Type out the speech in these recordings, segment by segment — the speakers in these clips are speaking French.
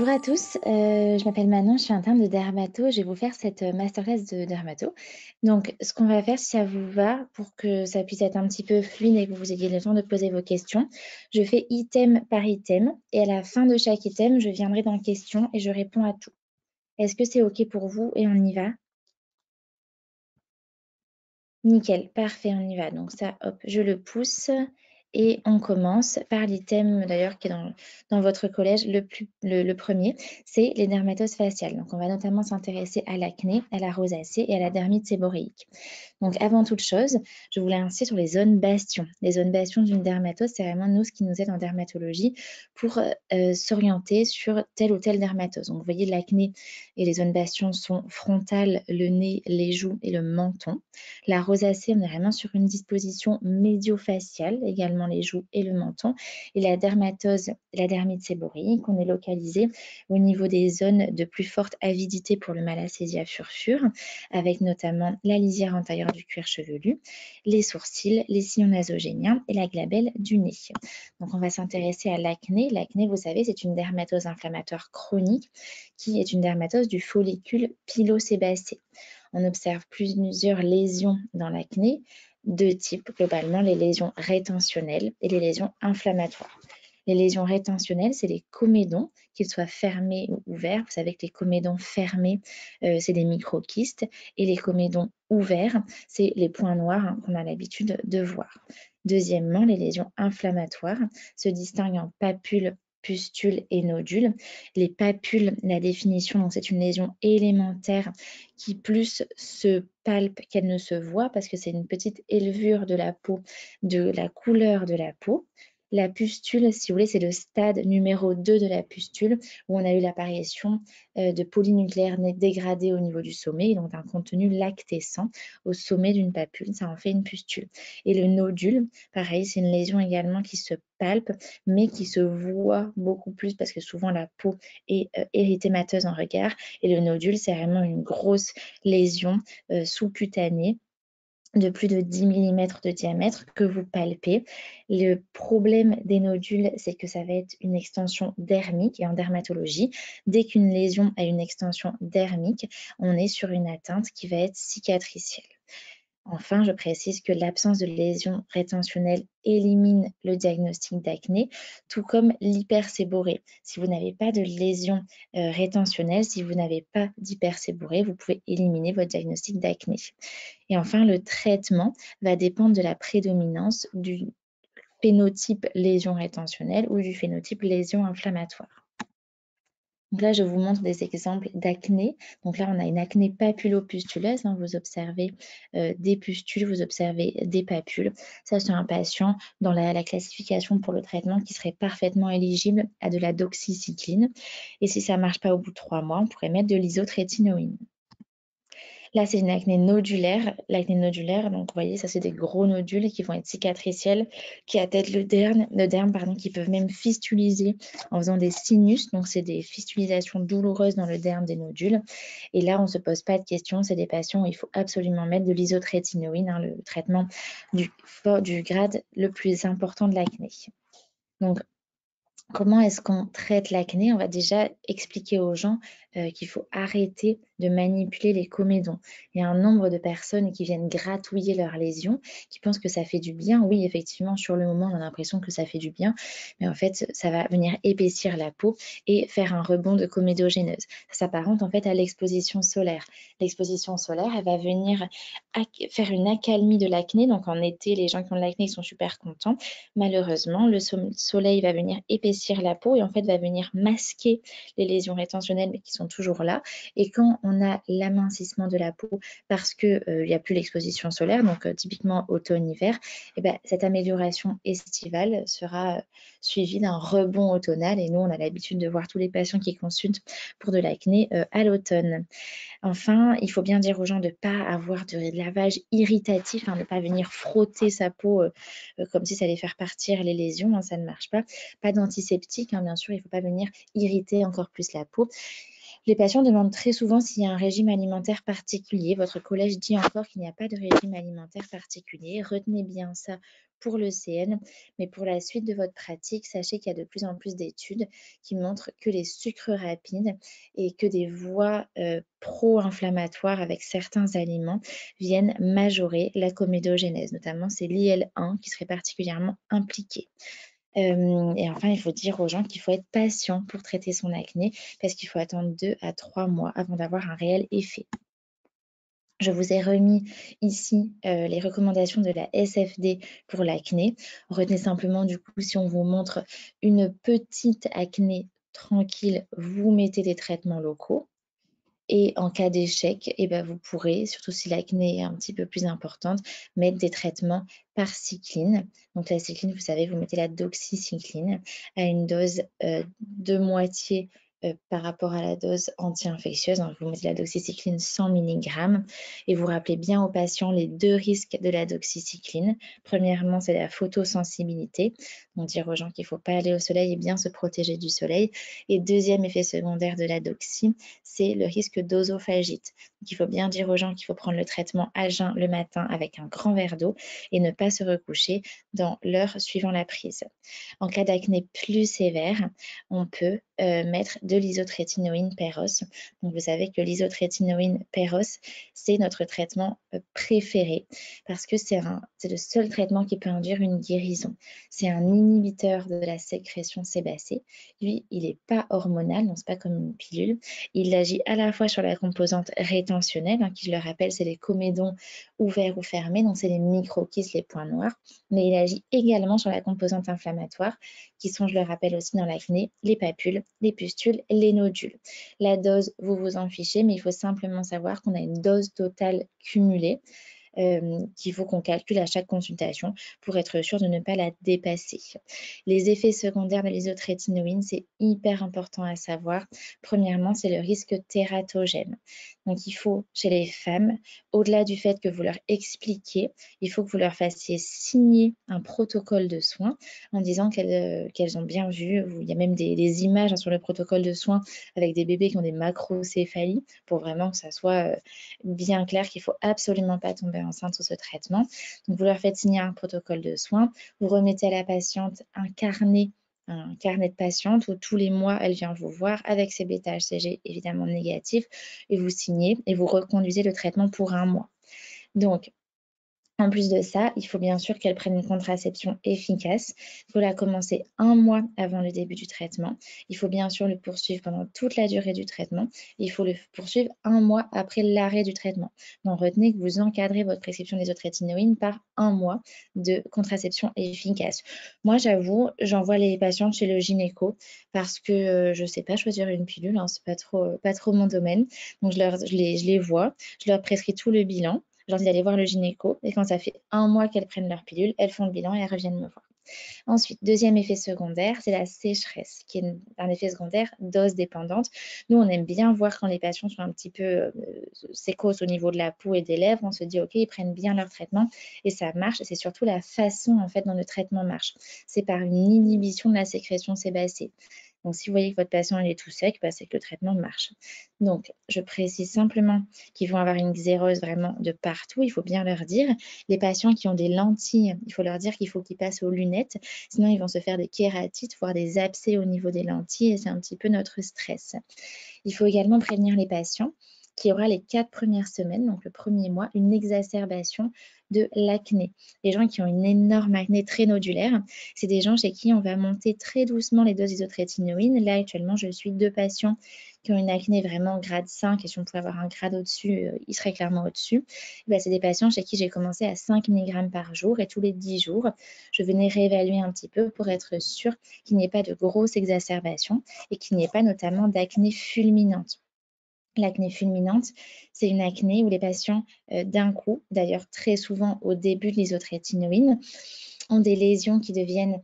Bonjour à tous, je m'appelle Manon, je suis interne de dermato. Je vais vous faire cette, masterclass de dermato. Donc ce qu'on va faire, si ça vous va, pour que ça puisse être un petit peu fluide et que vous ayez le temps de poser vos questions, je fais item par item et à la fin de chaque item, je viendrai dans questions et je réponds à tout. Est-ce que c'est OK pour vous et on y va? Nickel, parfait, on y va. Donc ça, hop, je le pousse et on commence par l'item d'ailleurs qui est dans votre collège le premier, c'est les dermatoses faciales. Donc on va notamment s'intéresser à l'acné, à la rosacée et à la dermite séborréique. Donc avant toute chose, je voulais insister sur les zones bastions. Les zones bastions d'une dermatose, c'est vraiment nous ce qui nous aide en dermatologie pour s'orienter sur telle ou telle dermatose. Donc vous voyez, l'acné et les zones bastions sont frontales, le nez, les joues et le menton. La rosacée, on est vraiment sur une disposition médio-faciale, également les joues et le menton. Et la dermatose, la dermite séborrhéique, on est localisé au niveau des zones de plus forte avidité pour le malacésia furfure, avec notamment la lisière antérieure du cuir chevelu, les sourcils, les sillons nasogéniens et la glabelle du nez. Donc on va s'intéresser à l'acné. L'acné, vous savez, c'est une dermatose inflammatoire chronique qui est une dermatose du follicule pilosébacé. On observe plusieurs lésions dans l'acné, deux types globalement, les lésions rétentionnelles et les lésions inflammatoires. Les lésions rétentionnelles, c'est les comédons, qu'ils soient fermés ou ouverts. Vous savez que les comédons fermés, c'est des microkystes, et les comédons ouverts, c'est les points noirs qu'on a l'habitude de voir. Deuxièmement, les lésions inflammatoires se distinguent en papules, pustules et nodules. Les papules, la définition, donc c'est une lésion élémentaire qui plus se palpe qu'elle ne se voit parce que c'est une petite élevure de la peau, de la couleur de la peau. La pustule, si vous voulez, c'est le stade numéro 2 de la pustule où on a eu l'apparition de polynucléaires dégradés au niveau du sommet, donc d'un contenu lactescent au sommet d'une papule, ça en fait une pustule. Et le nodule, pareil, c'est une lésion également qui se palpe, mais qui se voit beaucoup plus parce que souvent la peau est érythémateuse en regard. Et le nodule, c'est vraiment une grosse lésion sous-cutanée de plus de 10 mm de diamètre que vous palpez. Le problème des nodules, c'est que ça va être une extension dermique et en dermatologie, dès qu'une lésion a une extension dermique, on est sur une atteinte qui va être cicatricielle. Enfin, je précise que l'absence de lésion rétentionnelle élimine le diagnostic d'acné, tout comme l'hyperséborrhée. Si vous n'avez pas de lésion rétentionnelle, si vous n'avez pas d'hyperséborrhée, vous pouvez éliminer votre diagnostic d'acné. Et enfin, le traitement va dépendre de la prédominance du phénotype lésion rétentionnelle ou du phénotype lésion inflammatoire. Donc là, je vous montre des exemples d'acné. Donc là, on a une acné papulopustuleuse. Vous observez des pustules, vous observez des papules. Ça, c'est un patient dans la classification pour le traitement qui serait parfaitement éligible à de la doxycycline. Et si ça ne marche pas au bout de 3 mois, on pourrait mettre de l'isotrétinoïne. Là, c'est une acné nodulaire. L'acné nodulaire, donc vous voyez, ça c'est des gros nodules qui vont être cicatriciels, qui atteignent le derme, pardon, qui peuvent même fistuliser en faisant des sinus. Donc c'est des fistulisations douloureuses dans le derme des nodules. Et là, on ne se pose pas de questions. C'est des patients où il faut absolument mettre de l'isotrétinoïne, le traitement du grade le plus important de l'acné. Donc, comment est-ce qu'on traite l'acné? On va déjà expliquer aux gens qu'il faut arrêter de manipuler les comédons. Il y a un nombre de personnes qui viennent gratouiller leurs lésions, qui pensent que ça fait du bien. Oui, effectivement, sur le moment, on a l'impression que ça fait du bien, mais en fait, ça va venir épaissir la peau et faire un rebond de comédogénèse. Ça s'apparente en fait à l'exposition solaire. L'exposition solaire, elle va venir faire une accalmie de l'acné. Donc en été, les gens qui ont de l'acné, ils sont super contents. Malheureusement, le soleil va venir épaissir la peau et en fait va venir masquer les lésions rétentionnelles mais qui sont toujours là. Et quand on a l'amincissement de la peau parce qu'il n'y a plus l'exposition solaire, donc typiquement automne-hiver, et ben, cette amélioration estivale sera suivie d'un rebond automnal. Et nous, on a l'habitude de voir tous les patients qui consultent pour de l'acné à l'automne. Enfin, il faut bien dire aux gens de ne pas avoir de lavage irritatif, de ne pas venir frotter sa peau comme si ça allait faire partir les lésions, ça ne marche pas. Pas d'antiseptique, bien sûr, il ne faut pas venir irriter encore plus la peau. Les patients demandent très souvent s'il y a un régime alimentaire particulier. Votre collège dit encore qu'il n'y a pas de régime alimentaire particulier. Retenez bien ça pour le CN, mais pour la suite de votre pratique, sachez qu'il y a de plus en plus d'études qui montrent que les sucres rapides et que des voies pro-inflammatoires avec certains aliments viennent majorer la comédogénèse. Notamment, c'est l'IL-1 qui serait particulièrement impliqué. Et enfin, il faut dire aux gens qu'il faut être patient pour traiter son acné parce qu'il faut attendre 2 à 3 mois avant d'avoir un réel effet. Je vous ai remis ici les recommandations de la SFD pour l'acné. Retenez simplement du coup, si on vous montre une petite acné tranquille, vous mettez des traitements locaux. Et en cas d'échec, vous pourrez, surtout si l'acné est un petit peu plus importante, mettre des traitements par cycline. Donc la cycline, vous savez, vous mettez la doxycycline à une dose de moitié par rapport à la dose anti-infectieuse. Donc vous mettez la doxycycline 100 mg et vous rappelez bien aux patients les 2 risques de la doxycycline. Premièrement, c'est la photosensibilité. Donc dire aux gens qu'il ne faut pas aller au soleil et bien se protéger du soleil. Et deuxième effet secondaire de la doxy, c'est le risque d'œsophagite. Donc, il faut bien dire aux gens qu'il faut prendre le traitement à jeun le matin avec un grand verre d'eau et ne pas se recoucher dans l'heure suivant la prise. En cas d'acné plus sévère, on peut mettre de l'isotrétinoïne péros. Donc, vous savez que l'isotrétinoïne péros, c'est notre traitement préféré parce que c'est le seul traitement qui peut induire une guérison. C'est un inhibiteur de la sécrétion sébacée. Lui, il n'est pas hormonal, donc c'est pas comme une pilule. Il agit à la fois sur la composante rétentionnelle, qui je le rappelle, c'est les comédons ouverts ou fermés, donc c'est les micro-kystes, les points noirs, mais il agit également sur la composante inflammatoire, qui sont, je le rappelle aussi dans l'acné, les papules, les pustules, les nodules. La dose, vous vous en fichez, mais il faut simplement savoir qu'on a une dose totale cumulée qu'il faut qu'on calcule à chaque consultation pour être sûr de ne pas la dépasser. Les effets secondaires de l'isotrétinoïne, c'est hyper important à savoir. Premièrement, c'est le risque tératogène. Donc, il faut, chez les femmes, au-delà du fait que vous leur expliquiez, il faut que vous leur fassiez signer un protocole de soins en disant qu'elles ont bien vu. Il y a même des images sur le protocole de soins avec des bébés qui ont des macrocéphalies pour vraiment que ça soit bien clair qu'il ne faut absolument pas tomber enceinte sous ce traitement. Donc, vous leur faites signer un protocole de soins, vous remettez à la patiente un carnet de patiente où tous les mois, elle vient vous voir avec ses bêta-HCG évidemment négatifs et vous signez et vous reconduisez le traitement pour 1 mois. Donc, en plus de ça, il faut bien sûr qu'elle prenne une contraception efficace. Il faut la commencer 1 mois avant le début du traitement. Il faut bien sûr le poursuivre pendant toute la durée du traitement. Il faut le poursuivre 1 mois après l'arrêt du traitement. Donc retenez que vous encadrez votre prescription d'isotrétinoïne par 1 mois de contraception efficace. Moi, j'avoue, j'envoie les patientes chez le gynéco parce que je ne sais pas choisir une pilule, c'est pas trop mon domaine. Donc je les vois, je leur prescris tout le bilan. Je leur dis d'aller voir le gynéco et quand ça fait 1 mois qu'elles prennent leur pilule, elles font le bilan et elles reviennent me voir. Ensuite, deuxième effet secondaire, c'est la sécheresse, qui est un effet secondaire dose dépendante. Nous, on aime bien voir quand les patients sont un petit peu sécos au niveau de la peau et des lèvres, on se dit ok, ils prennent bien leur traitement et ça marche. C'est surtout la façon en fait dont le traitement marche. C'est par une inhibition de la sécrétion sébacée. Donc, si vous voyez que votre patient est tout sec, c'est que le traitement marche. Donc, je précise simplement qu'ils vont avoir une xérose vraiment de partout. Il faut bien leur dire. Les patients qui ont des lentilles, il faut leur dire qu'il faut qu'ils passent aux lunettes. Sinon, ils vont se faire des kératites, voire des abcès au niveau des lentilles. Et c'est un petit peu notre stress. Il faut également prévenir les patients qu'il y aura les 4 premières semaines, donc le premier mois, une exacerbation de l'acné. Les gens qui ont une énorme acné très nodulaire, c'est des gens chez qui on va monter très doucement les doses d'isotrétinoïne. Là, actuellement, je suis 2 patients qui ont une acné vraiment grade 5 et si on pouvait avoir un grade au-dessus, ils seraient clairement au-dessus. C'est des patients chez qui j'ai commencé à 5 mg par jour et tous les 10 jours, je venais réévaluer un petit peu pour être sûre qu'il n'y ait pas de grosses exacerbations et qu'il n'y ait pas notamment d'acné fulminante. L'acné fulminante, c'est une acné où les patients, d'un coup, d'ailleurs très souvent au début de l'isotrétinoïne, ont des lésions qui deviennent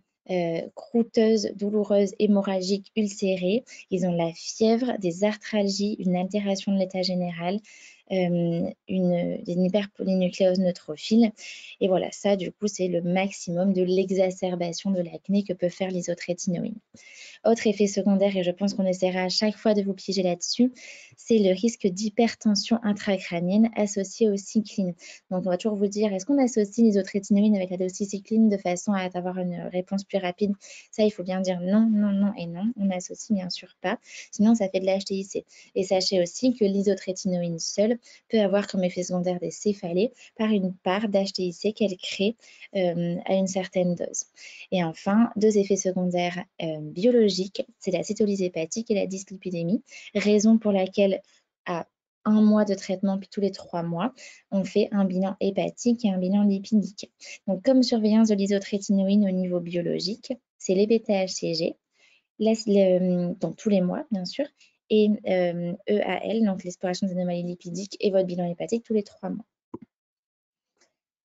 croûteuses, douloureuses, hémorragiques, ulcérées. Ils ont de la fièvre, des arthralgies, une altération de l'état général, une hyperpolynucléose neutrophile. Et voilà, ça, du coup, c'est le maximum de l'exacerbation de l'acné que peut faire l'isotrétinoïne. Autre effet secondaire, et je pense qu'on essaiera à chaque fois de vous piéger là-dessus, c'est le risque d'hypertension intracrânienne associée au cycline. Donc, on va toujours vous dire, est-ce qu'on associe l'isotrétinoïne avec la doxycycline de façon à avoir une réponse plus rapide? Ça, il faut bien dire non, non, non et non. On n'associe bien sûr pas. Sinon, ça fait de la HTIC. Et sachez aussi que l'isotrétinoïne seule peut avoir comme effet secondaire des céphalées par une part d'HTIC qu'elle crée à une certaine dose. Et enfin, deux effets secondaires biologiques, c'est la cytolyse hépatique et la dyslipidémie, raison pour laquelle à 1 mois de traitement, puis tous les 3 mois, on fait un bilan hépatique et un bilan lipidique. Donc, comme surveillance de l'isotrétinoïne au niveau biologique, c'est les bêta-HCG, donc tous les mois, bien sûr, et EAL, donc l'exploration des anomalies lipidiques, et votre bilan hépatique tous les 3 mois.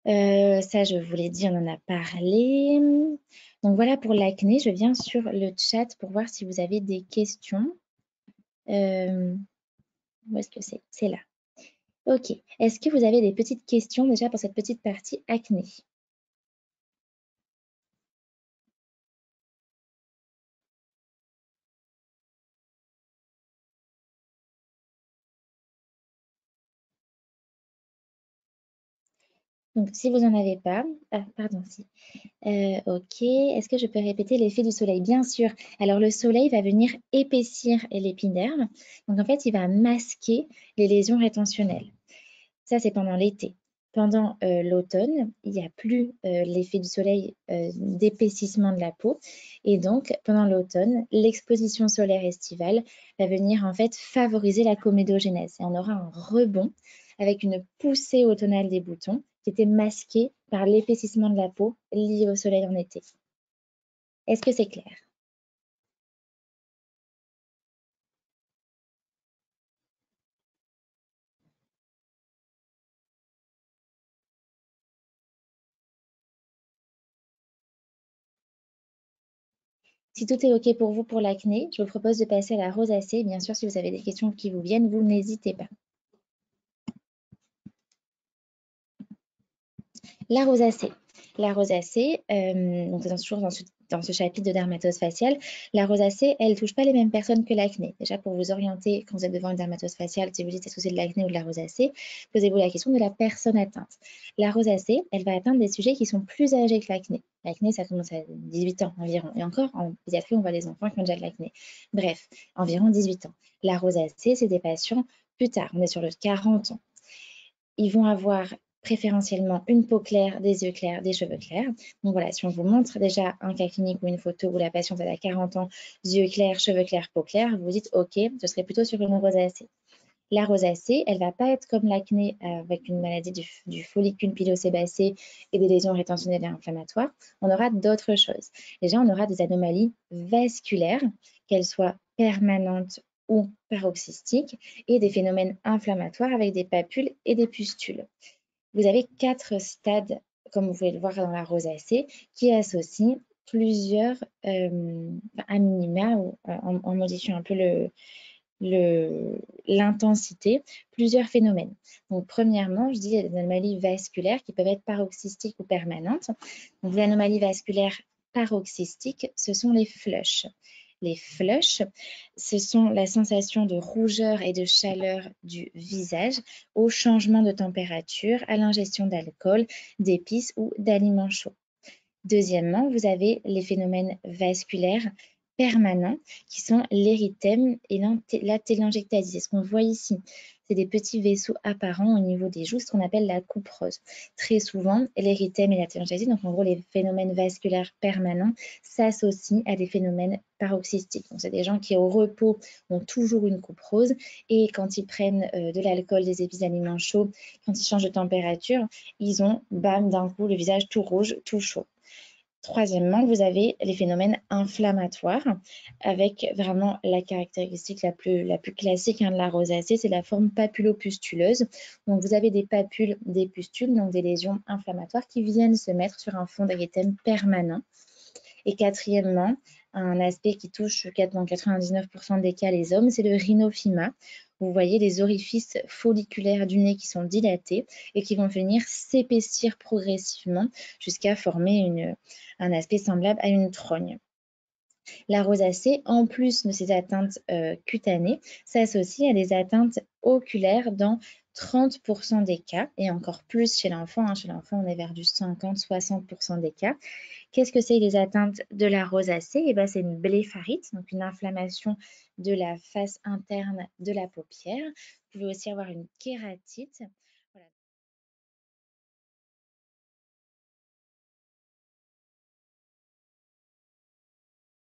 Ça, je vous l'ai dit, on en a parlé. Donc voilà pour l'acné. Je viens sur le chat pour voir si vous avez des questions. Où est-ce que c'est? C'est là. Ok. Est-ce que vous avez des petites questions déjà pour cette petite partie acné? Donc, si vous n'en avez pas, ah, pardon, si. Ok, est-ce que je peux répéter l'effet du soleil? Bien sûr. Alors, le soleil va venir épaissir l'épiderme. Donc, en fait, il va masquer les lésions rétentionnelles. Ça, c'est pendant l'été. Pendant l'automne, il n'y a plus l'effet du soleil d'épaississement de la peau. Et donc, pendant l'automne, l'exposition solaire estivale va venir en fait favoriser la comédogénèse. Et on aura un rebond avec une poussée automnale des boutons qui était masquée par l'épaississement de la peau lié au soleil en été. Est-ce que c'est clair? Si tout est OK pour vous pour l'acné, je vous propose de passer à la rosacée. Bien sûr, si vous avez des questions qui vous viennent, vous n'hésitez pas. La rosacée. La rosacée, donc toujours dans ce chapitre de dermatose faciale, la rosacée, elle ne touche pas les mêmes personnes que l'acné. Déjà, pour vous orienter, quand vous êtes devant une dermatose faciale, si vous dites est-ce que c'est de l'acné ou de la rosacée, posez-vous la question de la personne atteinte. La rosacée, elle va atteindre des sujets qui sont plus âgés que l'acné. L'acné, ça commence à 18 ans environ. Et encore, en pédiatrie, on voit les enfants qui ont déjà de l'acné. Bref, environ 18 ans. La rosacée, c'est des patients plus tard. On est sur le 40 ans. Ils vont avoir préférentiellement une peau claire, des yeux clairs, des cheveux clairs. Donc voilà, si on vous montre déjà un cas clinique ou une photo où la patiente a 40 ans, yeux clairs, cheveux clairs, peau claire, vous vous dites ok, ce serait plutôt sur une rosacée. La rosacée, elle ne va pas être comme l'acné avec une maladie du follicule pilosébacé et des lésions rétentionnelles et inflammatoires. On aura d'autres choses. Déjà, on aura des anomalies vasculaires, qu'elles soient permanentes ou paroxystiques, et des phénomènes inflammatoires avec des papules et des pustules. Vous avez 4 stades, comme vous pouvez le voir dans la rosacée, qui associent plusieurs, à minima, ou en modifiant un peu l'intensité, plusieurs phénomènes. Donc, premièrement, je dis il y a des anomalies vasculaires qui peuvent être paroxystiques ou permanentes. Donc, les anomalies vasculaires paroxystiques, ce sont les flushs. Les flushs, ce sont la sensation de rougeur et de chaleur du visage au changement de température, à l'ingestion d'alcool, d'épices ou d'aliments chauds. Deuxièmement, vous avez les phénomènes vasculaires permanents qui sont l'érythème et la télangiectasie. C'est ce qu'on voit ici. C'est des petits vaisseaux apparents au niveau des joues, ce qu'on appelle la couperose. Très souvent, l'érythème et la télangiectasie, donc en gros les phénomènes vasculaires permanents, s'associent à des phénomènes paroxystiques. Donc c'est des gens qui au repos ont toujours une couperose et quand ils prennent de l'alcool, des épices, d'aliments chauds, quand ils changent de température, ils ont, bam, d'un coup, le visage tout rouge, tout chaud. Troisièmement, vous avez les phénomènes inflammatoires avec vraiment la caractéristique la plus classique de la rosacée, c'est la forme papulopustuleuse. Donc, vous avez des papules, des pustules, donc des lésions inflammatoires qui viennent se mettre sur un fond d'érythème permanent. Et quatrièmement, un aspect qui touche dans 99% des cas les hommes, c'est le rhinophyma. Vous voyez les orifices folliculaires du nez qui sont dilatés et qui vont venir s'épaissir progressivement jusqu'à former un aspect semblable à une trogne. La rosacée, en plus de ces atteintes cutanées, s'associe à des atteintes oculaires dans 30% des cas, et encore plus chez l'enfant. Hein. Chez l'enfant, on est vers du 50-60% des cas. Qu'est-ce que c'est les atteintes de la rosacée? Eh ben, c'est une blépharite, donc une inflammation de la face interne de la paupière. Vous pouvez aussi avoir une kératite.